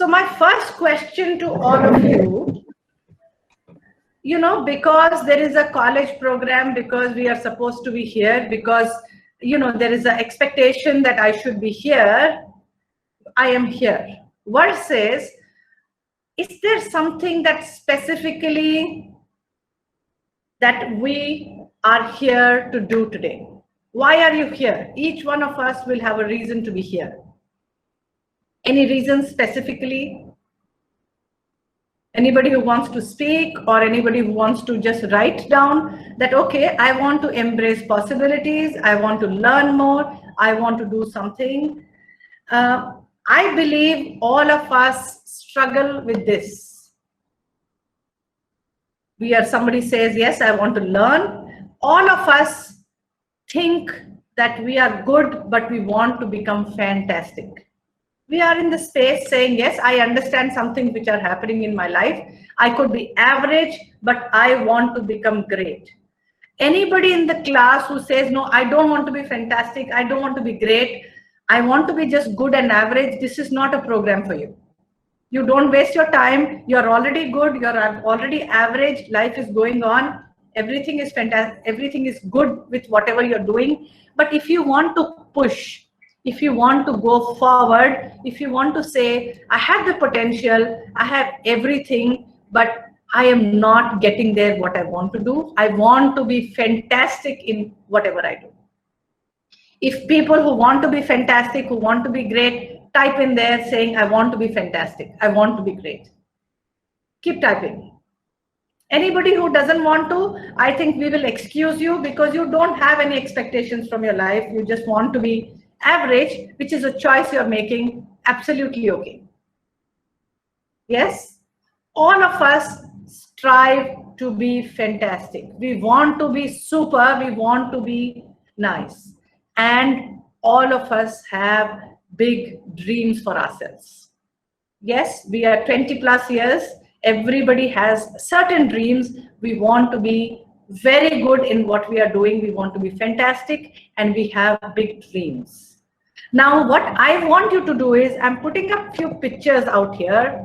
So my first question to all of you know, because there is a college program, because we are supposed to be here, because, you know, there is an expectation that I should be here, I am here. Versus, is there something that specifically that we are here to do today? Why are you here? Each one of us will have a reason to be here. Any reason specifically? Anybody who wants to speak, or anybody who wants to just write down that, okay, I want to embrace possibilities, I want to learn more, I want to do something. I believe all of us struggle with this. Somebody says, yes, I want to learn. All of us think that we are good, but we want to become fantastic. We are in the space saying, yes, I understand something which are happening in my life. I could be average, but I want to become great. Anybody in the class who says, no, I don't want to be fantastic, I don't want to be great, I want to be just good and average, this is not a program for you. You don't waste your time. You're already good. You're already average. Life is going on. Everything is fantastic. Everything is good with whatever you're doing. But if you want to push, if you want to go forward, if you want to say, I have the potential, I have everything, but I am not getting there what I want to do. I want to be fantastic in whatever I do. If people who want to be fantastic, who want to be great, type in there saying, I want to be fantastic, I want to be great. Keep typing. Anybody who doesn't want to, I think we will excuse you because you don't have any expectations from your life. You just want to be average, which is a choice you're making. Absolutely okay. Yes? All of us strive to be fantastic. We want to be super. We want to be nice. And all of us have big dreams for ourselves. Yes, we are 20 plus years. Everybody has certain dreams. We want to be very good in what we are doing. We want to be fantastic, and we have big dreams. Now, what I want you to do is, I'm putting up a few pictures out here.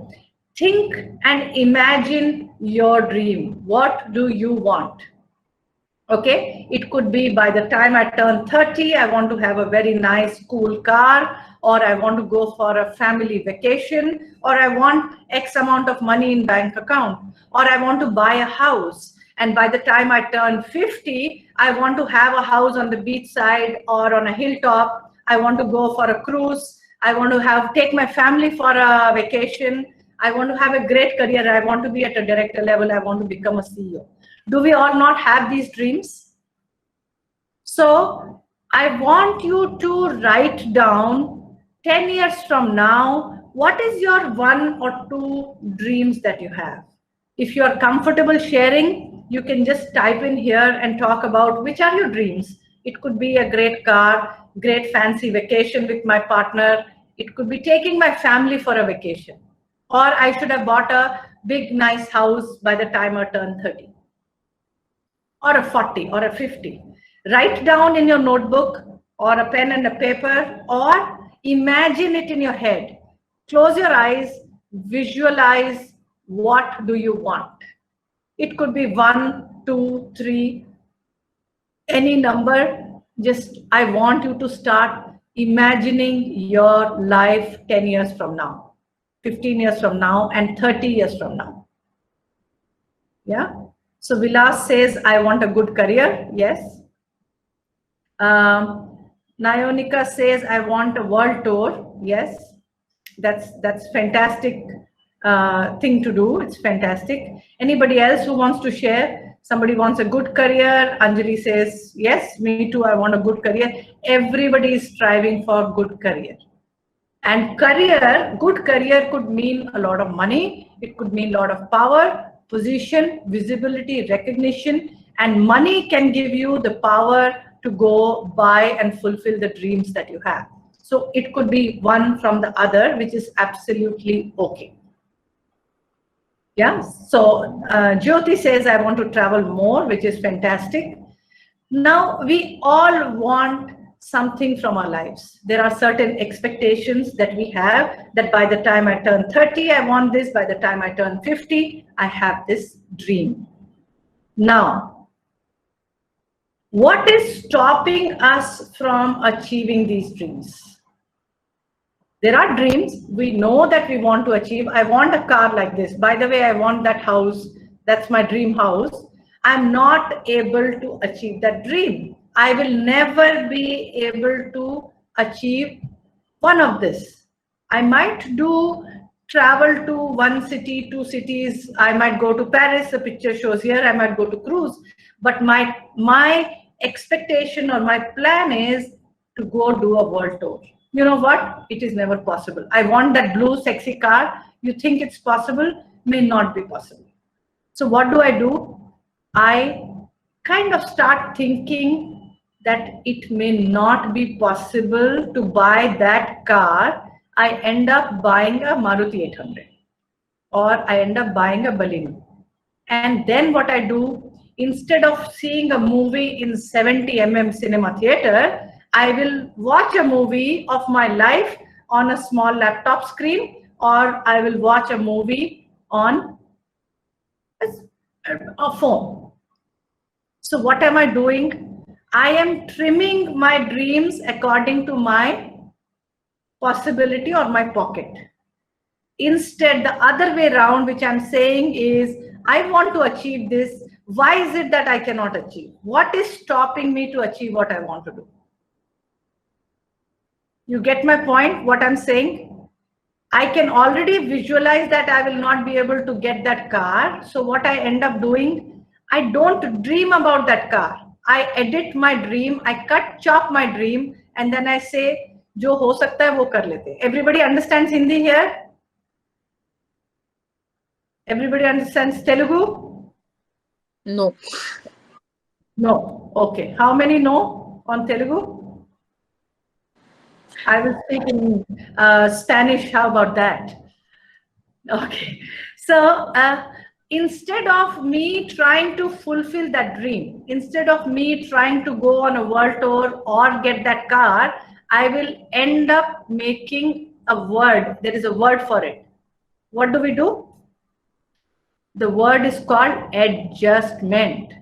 Think and imagine your dream. What do you want? Okay, it could be by the time I turn 30, I want to have a very nice, cool car, or I want to go for a family vacation, or I want X amount of money in bank account, or I want to buy a house. And by the time I turn 50, I want to have a house on the beachside or on a hilltop. I want to go for a cruise. I want to take my family for a vacation. I want to have a great career. I want to be at a director level. I want to become a CEO. Do we all not have these dreams? So I want you to write down 10 years from now, what is your 1 or 2 dreams that you have? If you are comfortable sharing, you can just type in here and talk about which are your dreams. It could be a great car, great fancy vacation with my partner. It could be taking my family for a vacation. Or I should have bought a big, nice house by the time I turn 30. Or a 40 or a 50. Write down in your notebook or a pen and a paper, or imagine it in your head. Close your eyes, visualize what do you want. It could be 1, 2, 3, any number. Just, I want you to start imagining your life 10 years from now, 15 years from now, and 30 years from now. Yeah. So Vilas says, I want a good career. Yes. Nyonika says, I want a world tour. Yes. That's fantastic thing to do. It's fantastic. Anybody else who wants to share? Somebody wants a good career. Anjali says, yes, me too. I want a good career. Everybody is striving for good career. And good career could mean a lot of money. It could mean a lot of power, position, visibility, recognition, and money can give you the power to go buy and fulfill the dreams that you have. So it could be one from the other, which is absolutely okay. Yeah. So Jyoti says, I want to travel more, which is fantastic. Now we all want something from our lives. There are certain expectations that we have, that by the time I turn 30, I want this. By the time I turn 50, I have this dream. Now, what is stopping us from achieving these dreams? There are dreams we know that we want to achieve. I want a car like this. By the way, I want that house. That's my dream house. I'm not able to achieve that dream. I will never be able to achieve one of this. I might do travel to one city, two cities. I might go to Paris, the picture shows here. I might go to cruise. But my expectation or my plan is to go do a world tour. You know what? It is never possible. I want that blue sexy car. You think it's possible, may not be possible. So what do? I kind of start thinking that it may not be possible to buy that car. I end up buying a Maruti 800 or I end up buying a Baleno. And then what I do, instead of seeing a movie in 70mm cinema theater, I will watch a movie of my life on a small laptop screen, or I will watch a movie on a phone. So what am I doing? I am trimming my dreams according to my possibility or my pocket. Instead, the other way around, which I'm saying is, I want to achieve this. Why is it that I cannot achieve? What is stopping me to achieve what I want to do? You get my point, what I'm saying? I can already visualize that I will not be able to get that car. So what I end up doing, I don't dream about that car. I edit my dream, I chop my dream, and then I say, जो हो सकता है वो कर लेते. Everybody understands Hindi here? Everybody understands Telugu? No. No. Okay. How many know on Telugu? I will speak in Spanish. How about that? Okay. So instead of me trying to fulfill that dream, instead of me trying to go on a world tour or get that car, I will end up making a word. There is a word for it. What do? The word is called adjustment.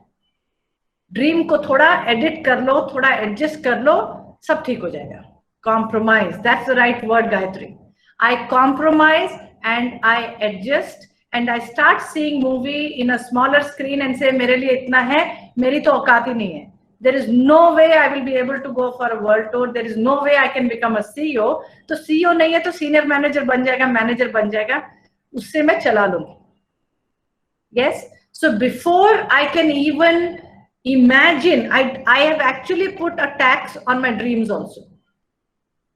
Dream को थोड़ा edit कर लो, थोड़ा adjust कर लो, सब ठीक हो जाएगा. Compromise. That's the right word, Gayatri. I compromise and I adjust and I start seeing movie in a smaller screen and say, मेरे लिए इतना है, मेरी तो औकात ही नहीं है. There is no way I will be able to go for a world tour. There is no way I can become a CEO. तो CEO नहीं है तो senior manager बन जाएगा, manager बन जाएगा, उससे मैं चला लूँगी. Yes. So before I can even imagine, I have actually put a tax on my dreams also.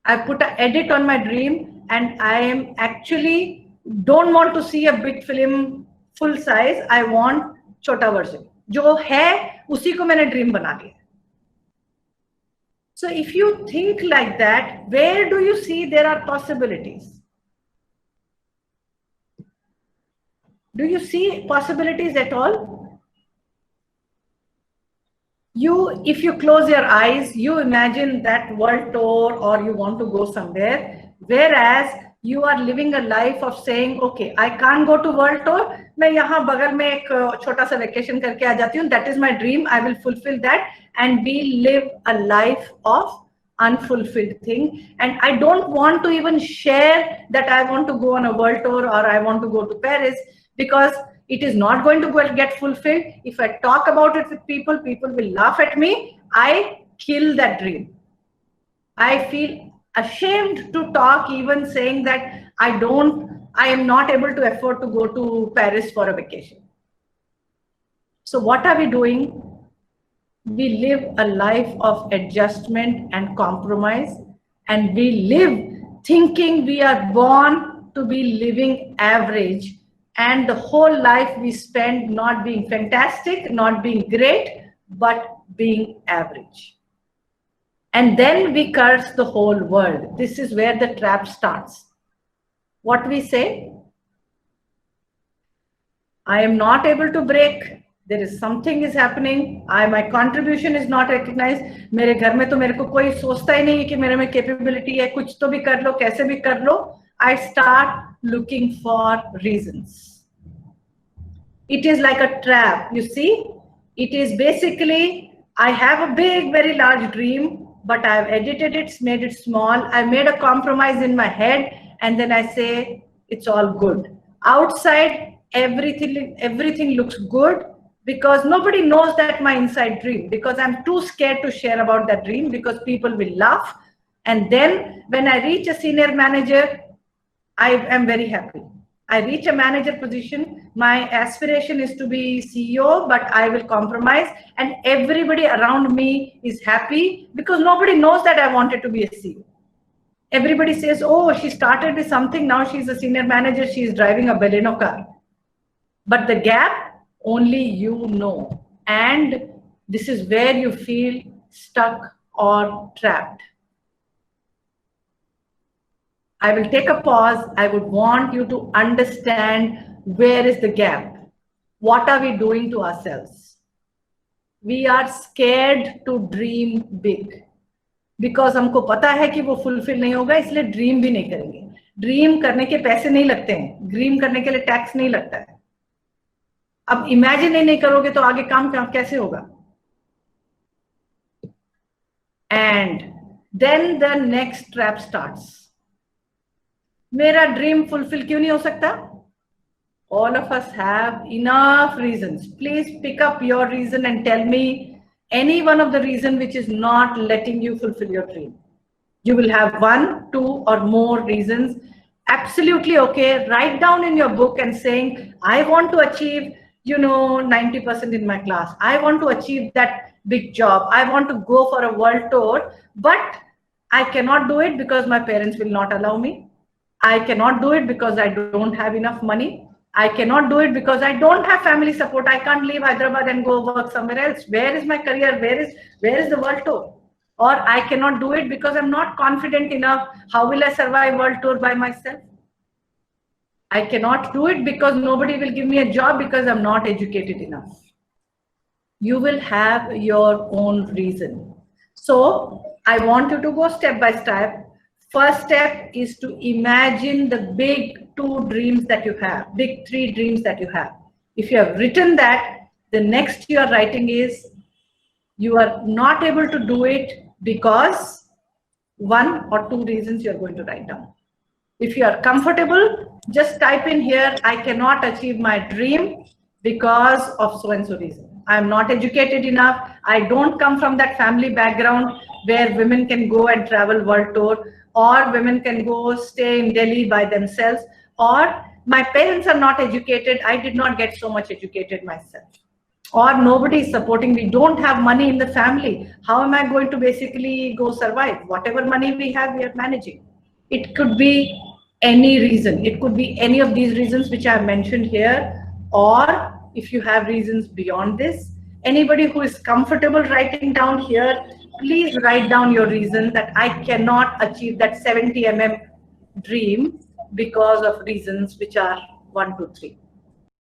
I put an edit on my dream and I am actually don't want to see a big film full size. I want छोटा version. जो है उसी को मैंने dream बना लिया. So if you think like that, where do you see there are possibilities? Do you see possibilities at all? If you close your eyes, you imagine that world tour or you want to go somewhere, whereas you are living a life of saying, okay, I can't go to world tour, मैं यहाँ बगल में एक छोटा सा vacation करके आ जाती हूँ, that is my dream, I will fulfill that, and we live a life of unfulfilled thing. And I don't want to even share that I want to go on a world tour or I want to go to Paris, because it is not going to get fulfilled. If I talk about it with people, people will laugh at me. I kill that dream. I feel ashamed to talk, even saying that I am not able to afford to go to Paris for a vacation. So what are we doing? We live a life of adjustment and compromise, and we live thinking we are born to be living average. And the whole life we spend not being fantastic, not being great, but being average. And then we curse the whole world. This is where the trap starts. What we say? I am not able to break there is something is happening. My contribution is not recognized. मेरे घर में तो मेरे को कोई सोचता ही नहीं है कि मेरे में capability है, कुछ तो भी कर लो, कैसे भी कर लो. I start looking for reasons. It is like a trap, you see. It is basically, I have a big, very large dream, but I've edited it, made it small. I made a compromise in my head, and then I say, it's all good. Outside, everything looks good, because nobody knows that my inside dream, because I'm too scared to share about that dream, because people will laugh. And then when I reach a senior manager, I am very happy. I reach a manager position, my aspiration is to be CEO, but I will compromise, and everybody around me is happy because nobody knows that I wanted to be a CEO. Everybody says, oh, she started with something, now she's a senior manager, she's driving a Baleno car. But the gap, only you know. And this is where you feel stuck or trapped. I will take a pause. I would want you to understand, where is the gap? What are we doing to ourselves? We are scared to dream big. Because हमको पता है कि वो fulfil नहीं होगा, इसलिए dream भी नहीं करेंगे. ड्रीम करने के पैसे नहीं लगते हैं, ड्रीम करने के लिए टैक्स नहीं लगता है. अब इमेजिन ही नहीं करोगे तो आगे काम कैसे होगा? And then the next trap starts. मेरा ड्रीम फुलफिल क्यों नहीं हो सकता? All of us have enough reasons. Please pick up your reason and tell me any one of the reasons which is not letting you fulfill your dream. You will have 1, 2, or more reasons. Absolutely okay. Write down in your book and saying, I want to achieve, 90% in my class. I want to achieve that big job. I want to go for a world tour, but I cannot do it because my parents will not allow me. I cannot do it because I don't have enough money. I cannot do it because I don't have family support. I can't leave Hyderabad and go work somewhere else. Where is my career? Where is the world tour? Or I cannot do it because I'm not confident enough. How will I survive world tour by myself? I cannot do it because nobody will give me a job because I'm not educated enough. You will have your own reason. So I want you to go step by step. First step is to imagine the big 2 dreams that you have, big 3 dreams that you have. If you have written that, the next you are writing is, you are not able to do it because 1 or 2 reasons you are going to write down. If you are comfortable, just type in here, I cannot achieve my dream because of so-and-so reason. I am not educated enough. I don't come from that family background where women can go and travel world tour, or women can go stay in Delhi by themselves, or my parents are not educated. I did not get so much educated myself, or nobody is supporting me. Don't have money in the family. How am I going to basically go survive? Whatever money we have, we are managing. It could be any reason. It could be any of these reasons which I have mentioned here, or if you have reasons beyond this, anybody who is comfortable writing down here, please write down your reason that I cannot achieve that 70 mm dream because of reasons which are 1, 2, 3.